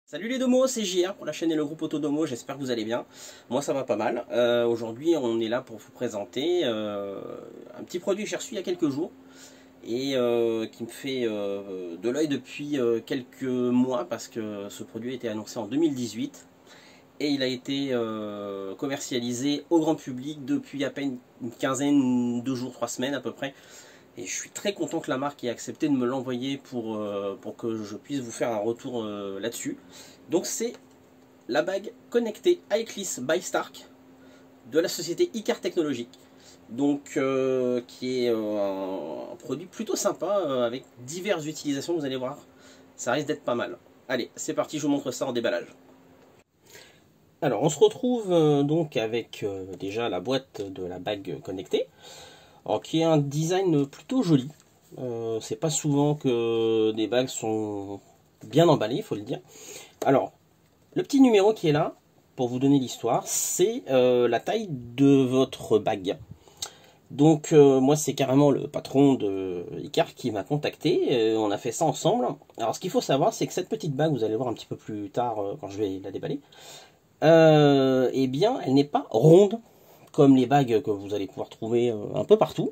Salut les domos, c'est JR pour la chaîne et le groupe Autodomo, j'espère que vous allez bien. Moi ça va pas mal. Aujourd'hui on est là pour vous présenter un petit produit que j'ai reçu il y a quelques jours et qui me fait de l'œil depuis quelques mois parce que ce produit a été annoncé en 2018 et il a été commercialisé au grand public depuis à peine une quinzaine de jours, 3 semaines à peu près. Et je suis très content que la marque ait accepté de me l'envoyer pour que je puisse vous faire un retour là-dessus. Donc c'est la bague connectée Iclis by Stark de la société Icar Technologies. Donc qui est un produit plutôt sympa avec diverses utilisations, vous allez voir. Ça risque d'être pas mal. Allez, c'est parti, je vous montre ça en déballage. Alors on se retrouve donc avec déjà la boîte de la bague connectée. Alors, qui est un design plutôt joli. C'est pas souvent que des bagues sont bien emballées, il faut le dire. Alors, le petit numéro qui est là, pour vous donner l'histoire, c'est la taille de votre bague. Donc, moi, c'est carrément le patron de Icar qui m'a contacté. On a fait ça ensemble. Alors, ce qu'il faut savoir, c'est que cette petite bague, vous allez voir un petit peu plus tard quand je vais la déballer, eh bien, elle n'est pas ronde comme les bagues que vous allez pouvoir trouver un peu partout.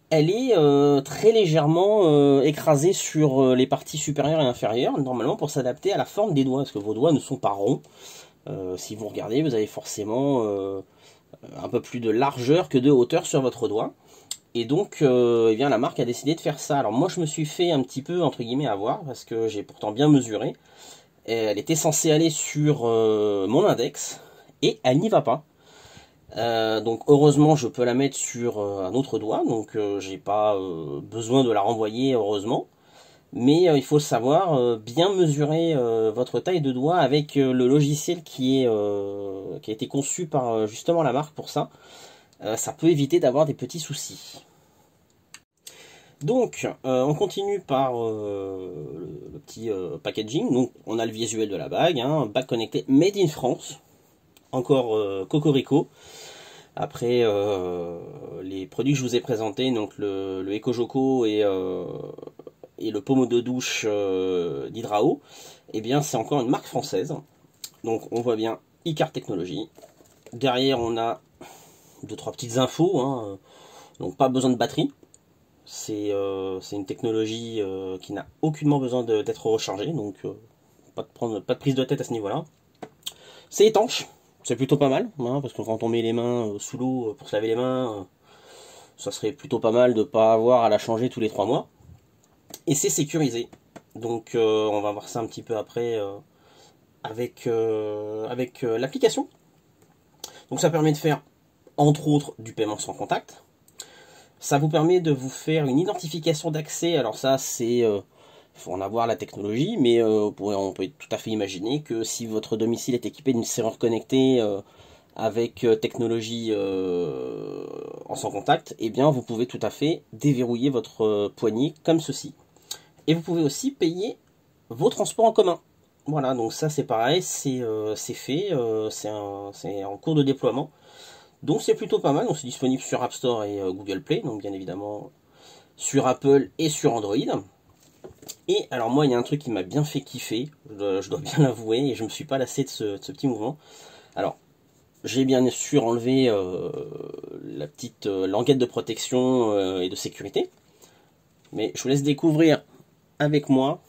Elle est très légèrement écrasée sur les parties supérieures et inférieures, normalement pour s'adapter à la forme des doigts, parce que vos doigts ne sont pas ronds. Si vous regardez, vous avez forcément un peu plus de largeur que de hauteur sur votre doigt. Et donc, eh bien, la marque a décidé de faire ça. Alors moi, je me suis fait un petit peu, entre guillemets, avoir, parce que j'ai pourtant bien mesuré. Elle était censée aller sur mon index, et elle n'y va pas. Donc heureusement je peux la mettre sur un autre doigt, donc j'ai pas besoin de la renvoyer heureusement. Mais il faut savoir bien mesurer votre taille de doigt avec le logiciel qui a été conçu par justement la marque pour ça. Ça peut éviter d'avoir des petits soucis. Donc on continue par le petit packaging. Donc on a le visuel de la bague, hein, bague connectée made in France. Encore cocorico. Après les produits que je vous ai présentés, donc le EcoJoco et le pommeau de douche d'Hydrao, eh bien c'est encore une marque française. Donc on voit bien Icar Technologies. Derrière on a 2-3 petites infos, hein. Donc pas besoin de batterie. C'est une technologie qui n'a aucunement besoin d'être rechargée, donc pas de prise de tête à ce niveau-là. C'est étanche. C'est plutôt pas mal, hein, parce que quand on met les mains sous l'eau pour se laver les mains, ça serait plutôt pas mal de ne pas avoir à la changer tous les 3 mois. Et c'est sécurisé. Donc on va voir ça un petit peu après avec l'application. Donc ça permet de faire, entre autres, du paiement sans contact. Ça vous permet de vous faire une identification d'accès. Alors ça, c'est... il faut en avoir la technologie, mais on peut tout à fait imaginer que si votre domicile est équipé d'une serrure connectée avec technologie en sans contact, eh bien vous pouvez tout à fait déverrouiller votre poignée comme ceci. Et vous pouvez aussi payer vos transports en commun. Voilà, donc ça c'est pareil, c'est fait, c'est en cours de déploiement. Donc c'est plutôt pas mal, donc c'est disponible sur App Store et Google Play, donc bien évidemment sur Apple et sur Android. Et alors moi il y a un truc qui m'a bien fait kiffer, je dois bien l'avouer, et je me suis pas lassé de ce petit mouvement. Alors j'ai bien sûr enlevé la petite languette de protection et de sécurité, mais je vous laisse découvrir avec moi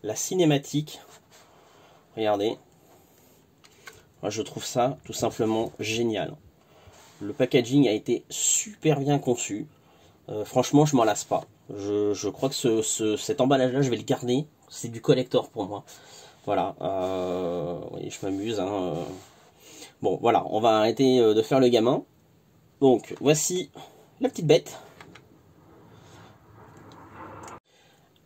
la cinématique. Regardez, moi je trouve ça tout simplement génial. Le packaging a été super bien conçu, franchement je m'en lasse pas. Je crois que cet emballage-là, je vais le garder. C'est du collector pour moi. Voilà. Oui, je m'amuse. Hein. Bon, voilà. On va arrêter de faire le gamin. Donc, voici la petite bête.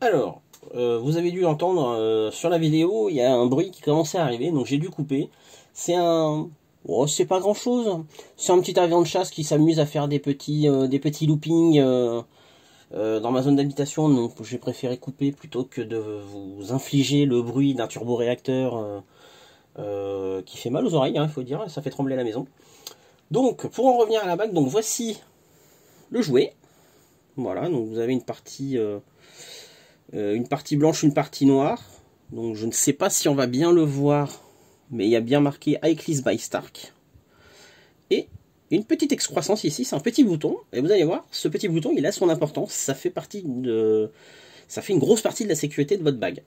Alors, vous avez dû entendre sur la vidéo, il y a un bruit qui commençait à arriver. Donc, j'ai dû couper. C'est un... Oh, c'est pas grand-chose. C'est un petit avion de chasse qui s'amuse à faire des petits loopings... dans ma zone d'habitation, donc j'ai préféré couper plutôt que de vous infliger le bruit d'un turboréacteur qui fait mal aux oreilles, hein, il faut dire, ça fait trembler la maison. Donc, pour en revenir à la bague, donc voici le jouet. Voilà, donc vous avez une partie blanche, une partie noire. Donc je ne sais pas si on va bien le voir, mais il y a bien marqué iCleese by Stark. Et une petite excroissance ici, c'est un petit bouton. Et vous allez voir, ce petit bouton, il a son importance. Ça fait une grosse partie de la sécurité de votre bague.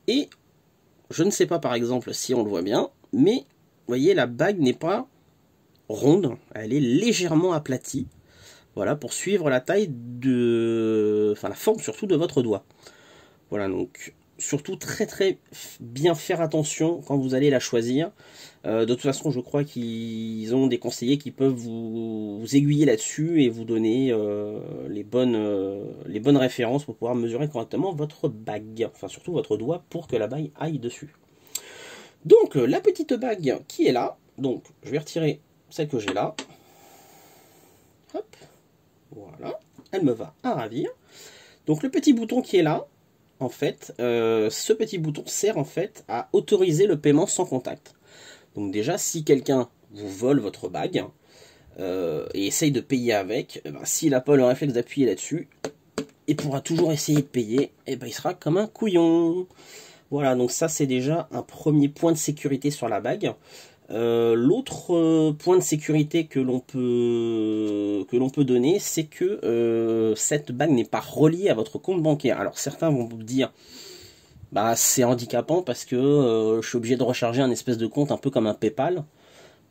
Et je ne sais pas par exemple si on le voit bien, mais vous voyez, la bague n'est pas ronde, elle est légèrement aplatie. Voilà, pour suivre la taille la forme surtout de votre doigt. Voilà, donc surtout très bien faire attention quand vous allez la choisir. De toute façon, je crois qu'ils ont des conseillers qui peuvent vous aiguiller là-dessus et vous donner les bonnes références pour pouvoir mesurer correctement votre bague, enfin surtout votre doigt pour que la bague aille dessus. Donc la petite bague qui est là, donc je vais retirer celle que j'ai là. Hop, voilà, elle me va à ravir. Donc le petit bouton qui est là, en fait, ce petit bouton sert en fait à autoriser le paiement sans contact. Donc déjà, si quelqu'un vous vole votre bague et essaye de payer avec, s'il n'a pas le réflexe d'appuyer là-dessus, il pourra toujours essayer de payer, et il sera comme un couillon. Voilà, donc ça c'est déjà un premier point de sécurité sur la bague. L'autre point de sécurité que l'on peut donner, c'est que cette bague n'est pas reliée à votre compte bancaire. Alors certains vont vous dire, bah c'est handicapant parce que je suis obligé de recharger un espèce de compte un peu comme un PayPal.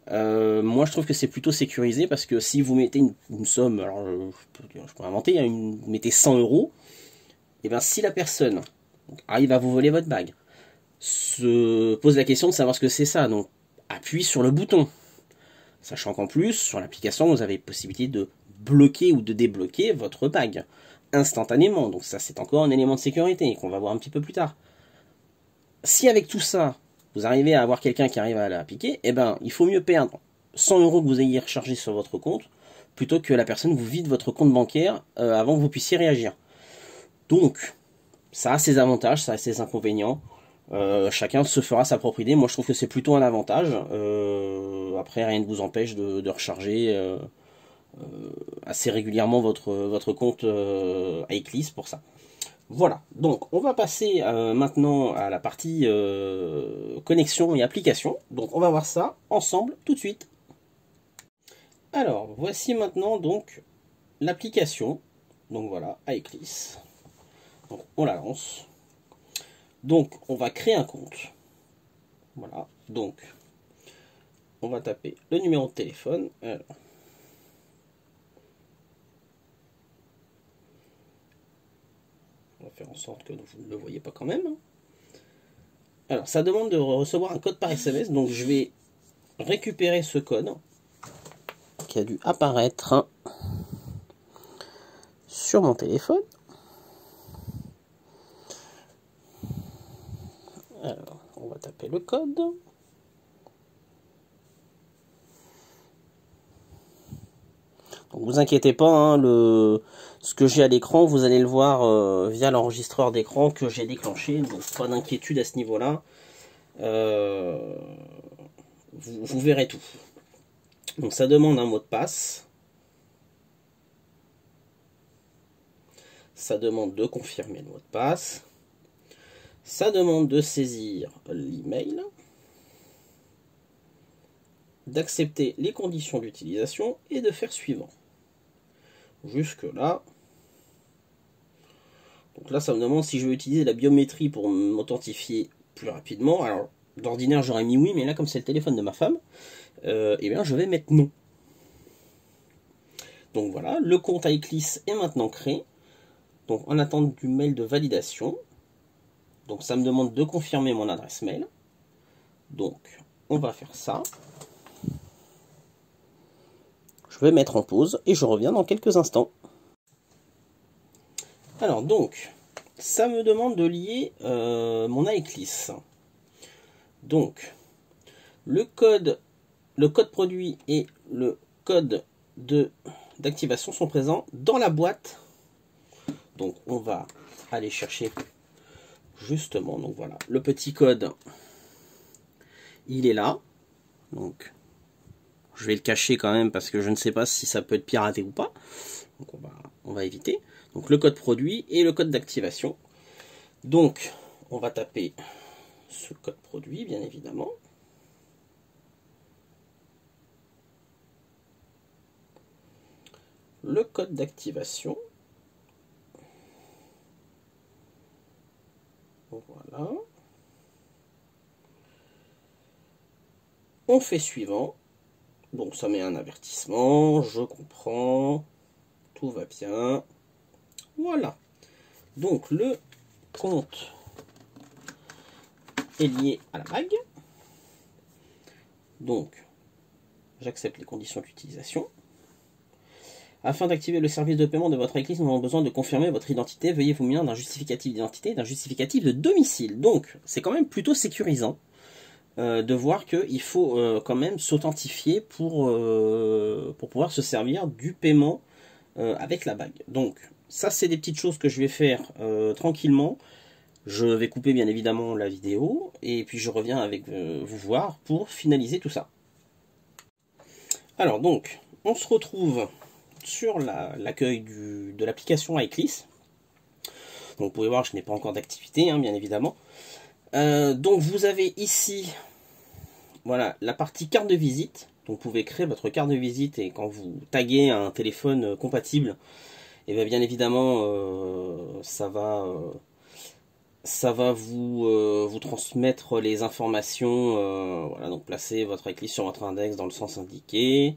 Moi je trouve que c'est plutôt sécurisé parce que si vous mettez une somme, alors je peux inventer, vous mettez 100 €, et bien si la personne arrive à vous voler votre bague, se pose la question de savoir ce que c'est ça, donc appuie sur le bouton. Sachant qu'en plus, sur l'application, vous avez possibilité de bloquer ou de débloquer votre bague instantanément. Donc ça, c'est encore un élément de sécurité qu'on va voir un petit peu plus tard. Si avec tout ça, vous arrivez à avoir quelqu'un qui arrive à la piquer, eh ben, il faut mieux perdre 100 € que vous ayez rechargé sur votre compte, plutôt que la personne vous vide votre compte bancaire avant que vous puissiez réagir. Donc, ça a ses avantages, ça a ses inconvénients. Chacun se fera sa propre idée. Moi je trouve que c'est plutôt un avantage. Après rien ne vous empêche de recharger assez régulièrement votre compte iCleese pour ça. Voilà, donc on va passer maintenant à la partie connexion et application. Donc on va voir ça ensemble tout de suite. Alors voici maintenant donc l'application. Donc voilà, iCleese. Donc on la lance. Donc, on va créer un compte. Voilà. Donc, on va taper le numéro de téléphone. Alors. On va faire en sorte que vous ne le voyez pas quand même. Alors, ça demande de recevoir un code par SMS. Donc, je vais récupérer ce code qui a dû apparaître sur mon téléphone. Alors, on va taper le code. Donc, vous inquiétez pas, hein, ce que j'ai à l'écran, vous allez le voir via l'enregistreur d'écran que j'ai déclenché. Donc, pas d'inquiétude à ce niveau-là. Vous verrez tout. Donc, ça demande un mot de passe. Ça demande de confirmer le mot de passe. Ça demande de saisir l'email, d'accepter les conditions d'utilisation et de faire suivant. Jusque là. Donc là, ça me demande si je veux utiliser la biométrie pour m'authentifier plus rapidement. Alors, d'ordinaire, j'aurais mis oui, mais là, comme c'est le téléphone de ma femme, eh bien, je vais mettre non. Donc voilà, le compte iCleese est maintenant créé. Donc, en attente du mail de validation. Donc ça me demande de confirmer mon adresse mail. Donc on va faire ça. Je vais mettre en pause et je reviens dans quelques instants. Alors donc, ça me demande de lier mon iCleese. Donc, le code produit et le code d'activation sont présents dans la boîte. Donc on va aller chercher justement, donc voilà, le petit code, il est là. Donc, je vais le cacher quand même parce que je ne sais pas si ça peut être piraté ou pas. Donc, on va éviter. Donc, le code produit et le code d'activation. Donc, on va taper ce code produit, bien évidemment. Le code d'activation. Voilà. On fait suivant. Donc ça met un avertissement, je comprends. Tout va bien. Voilà. Donc le compte est lié à la bague. Donc j'accepte les conditions d'utilisation. Afin d'activer le service de paiement de votre église, nous avons besoin de confirmer votre identité. Veuillez vous munir d'un justificatif d'identité et d'un justificatif de domicile. Donc, c'est quand même plutôt sécurisant de voir qu'il faut quand même s'authentifier pour pouvoir se servir du paiement avec la bague. Donc, ça, c'est des petites choses que je vais faire tranquillement. Je vais couper bien évidemment la vidéo et puis je reviens avec vous voir pour finaliser tout ça. Alors donc, on se retrouve sur l'accueil de l'application iCliss. Donc vous pouvez voir que je n'ai pas encore d'activité, hein, bien évidemment. Donc vous avez ici, voilà, la partie carte de visite. Donc vous pouvez créer votre carte de visite et quand vous taguez un téléphone compatible, et bien évidemment ça va vous transmettre les informations. Voilà, donc placez votre iCliss sur votre index dans le sens indiqué.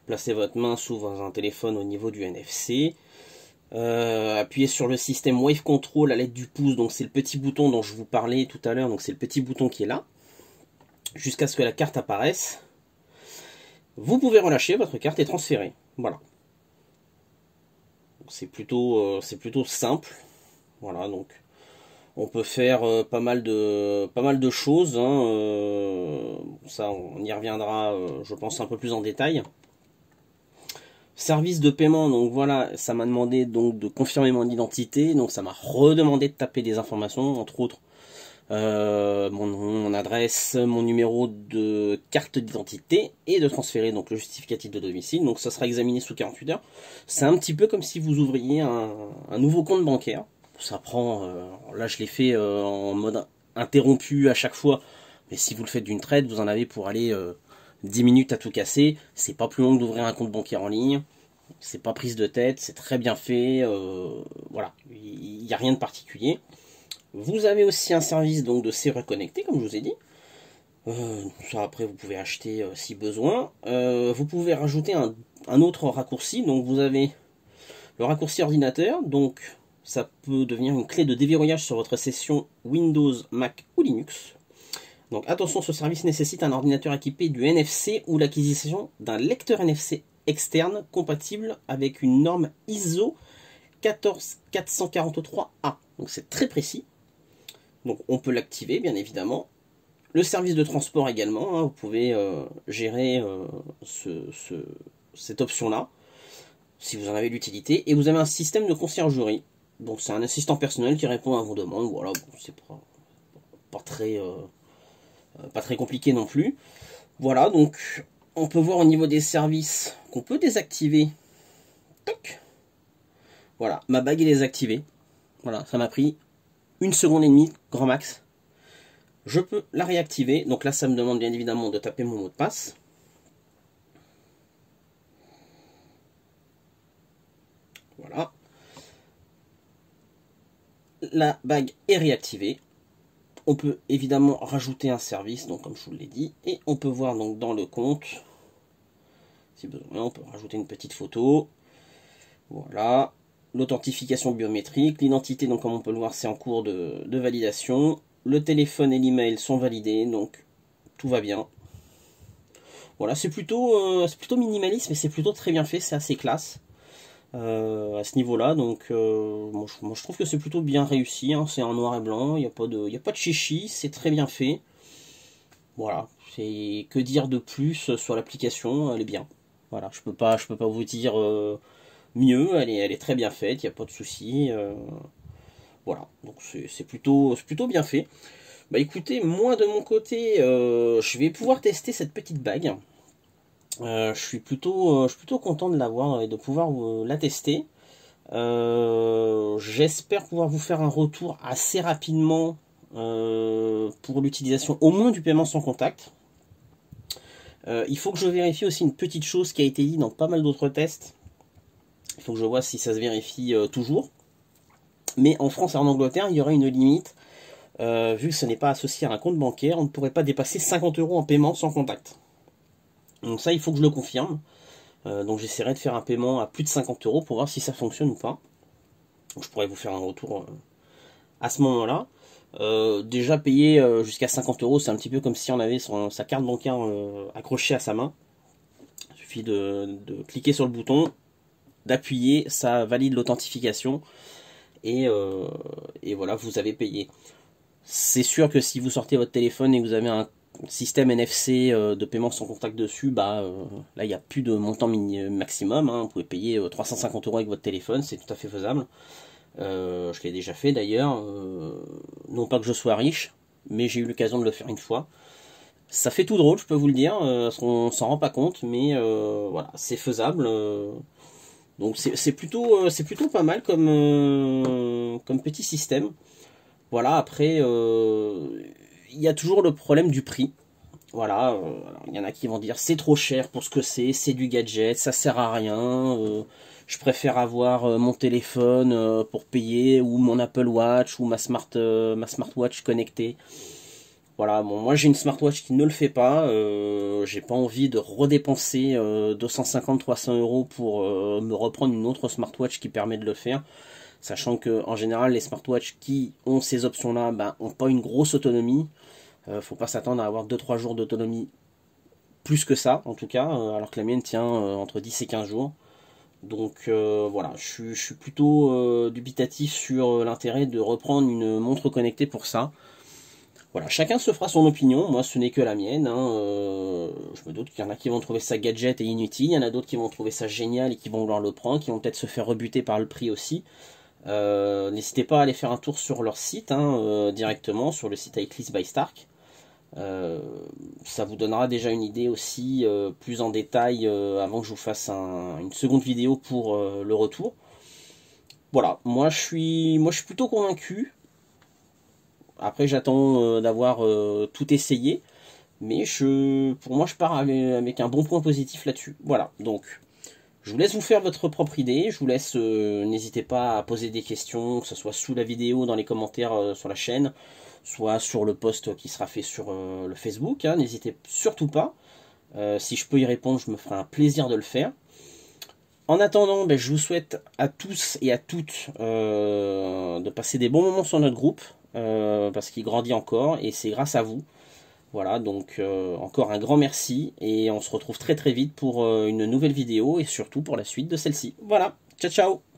Placez votre main sous un téléphone au niveau du NFC. Appuyez sur le système Wave Control à l'aide du pouce. Donc c'est le petit bouton dont je vous parlais tout à l'heure. Donc c'est le petit bouton qui est là. Jusqu'à ce que la carte apparaisse. Vous pouvez relâcher votre carte et transférer. Voilà. C'est plutôt simple. Voilà, donc on peut faire pas mal de choses. Hein. Ça, on y reviendra, je pense, un peu plus en détail. Service de paiement, donc voilà, ça m'a demandé donc de confirmer mon identité, donc ça m'a redemandé de taper des informations, entre autres mon nom, mon adresse, mon numéro de carte d'identité et de transférer donc le justificatif de domicile. Donc ça sera examiné sous 48 heures. C'est un petit peu comme si vous ouvriez un nouveau compte bancaire. Ça prend, là je l'ai fait en mode interrompu à chaque fois, mais si vous le faites d'une traite, vous en avez pour aller 10 minutes à tout casser. C'est pas plus long que d'ouvrir un compte bancaire en ligne. C'est pas prise de tête, c'est très bien fait. Voilà, il n'y a rien de particulier. Vous avez aussi un service donc de serrure connectée, comme je vous ai dit. Ça après vous pouvez acheter si besoin. Vous pouvez rajouter un autre raccourci. Donc vous avez le raccourci ordinateur. Donc ça peut devenir une clé de déverrouillage sur votre session Windows, Mac ou Linux. Donc attention, ce service nécessite un ordinateur équipé du NFC ou l'acquisition d'un lecteur NFC externe compatible avec une norme ISO 14443A. Donc c'est très précis. Donc on peut l'activer bien évidemment. Le service de transport également, hein, vous pouvez gérer cette option-là si vous en avez l'utilité. Et vous avez un système de conciergerie. Donc c'est un assistant personnel qui répond à vos demandes. Voilà, bon, c'est pas très compliqué non plus. Voilà, donc on peut voir au niveau des services qu'on peut désactiver. Toc. Voilà, ma bague est désactivée. Voilà, ça m'a pris 1 seconde et demie, grand max. Je peux la réactiver. Donc là, ça me demande bien évidemment de taper mon mot de passe. Voilà. La bague est réactivée. On peut évidemment rajouter un service, donc comme je vous l'ai dit, et on peut voir donc dans le compte, si besoin, on peut rajouter une petite photo. Voilà, l'authentification biométrique, l'identité, donc comme on peut le voir, c'est en cours de validation. Le téléphone et l'email sont validés, donc tout va bien. Voilà, c'est plutôt minimaliste, mais c'est plutôt très bien fait, c'est assez classe. À ce niveau-là, donc moi je trouve que c'est plutôt bien réussi, hein. C'est en noir et blanc, il n'y a pas de chichi, c'est très bien fait. Voilà, c'est que dire de plus sur l'application, elle est bien. Voilà, je peux pas vous dire mieux, elle est très bien faite, il n'y a pas de souci. Voilà, donc c'est plutôt bien fait. Bah écoutez, moi de mon côté, je vais pouvoir tester cette petite bague. Je suis plutôt content de l'avoir et de pouvoir la tester. J'espère pouvoir vous faire un retour assez rapidement pour l'utilisation au moins du paiement sans contact. Il faut que je vérifie aussi une petite chose qui a été dit dans pas mal d'autres tests. Il faut que je vois si ça se vérifie toujours. Mais en France et en Angleterre, il y aurait une limite. Vu que ce n'est pas associé à un compte bancaire, on ne pourrait pas dépasser 50 € en paiement sans contact. Donc ça, il faut que je le confirme. Donc j'essaierai de faire un paiement à plus de 50 € pour voir si ça fonctionne ou pas. Donc, je pourrais vous faire un retour à ce moment-là. Déjà payer jusqu'à 50 €, c'est un petit peu comme si on avait sa carte bancaire accrochée à sa main. Il suffit de cliquer sur le bouton, d'appuyer, ça valide l'authentification et voilà, vous avez payé. C'est sûr que si vous sortez votre téléphone et que vous avez un système NFC de paiement sans contact dessus, là il n'y a plus de montant maximum, hein. Vous pouvez payer 350 € avec votre téléphone, c'est tout à fait faisable. Je l'ai déjà fait d'ailleurs, non pas que je sois riche, mais j'ai eu l'occasion de le faire une fois. Ça fait tout drôle, je peux vous le dire, on s'en rend pas compte, mais voilà, c'est faisable. Donc c'est plutôt pas mal comme petit système. Voilà, après, il y a toujours le problème du prix. Voilà, il y en a qui vont dire c'est trop cher pour ce que c'est du gadget, ça sert à rien, je préfère avoir mon téléphone pour payer, ou mon Apple Watch, ou ma smartwatch connectée. Voilà, bon, moi j'ai une smartwatch qui ne le fait pas, j'ai pas envie de redépenser 250-300 € pour me reprendre une autre smartwatch qui permet de le faire. Sachant que en général les smartwatches qui ont ces options là ont pas une grosse autonomie. Faut pas s'attendre à avoir 2-3 jours d'autonomie, plus que ça en tout cas, alors que la mienne tient entre 10 et 15 jours. Donc voilà, je suis plutôt dubitatif sur l'intérêt de reprendre une montre connectée pour ça. Voilà, chacun se fera son opinion, moi ce n'est que la mienne, hein. Je me doute qu'il y en a qui vont trouver ça gadget et inutile, il y en a d'autres qui vont trouver ça génial et qui vont vouloir le prendre, qui vont peut-être se faire rebuter par le prix aussi. N'hésitez pas à aller faire un tour sur leur site, hein, directement, sur le site iCleese by Stark. Ça vous donnera déjà une idée aussi plus en détail avant que je vous fasse une seconde vidéo pour le retour. Voilà, moi je suis plutôt convaincu. Après j'attends d'avoir tout essayé, mais pour moi je pars avec un bon point positif là-dessus. Voilà, donc je vous laisse vous faire votre propre idée, je vous laisse, n'hésitez pas à poser des questions, que ce soit sous la vidéo, dans les commentaires sur la chaîne, soit sur le post qui sera fait sur le Facebook, hein, n'hésitez surtout pas. Si je peux y répondre, je me ferai un plaisir de le faire. En attendant, je vous souhaite à tous et à toutes de passer des bons moments sur notre groupe, parce qu'il grandit encore, et c'est grâce à vous. Voilà, donc encore un grand merci, et on se retrouve très très vite pour une nouvelle vidéo, et surtout pour la suite de celle-ci. Voilà, ciao ciao!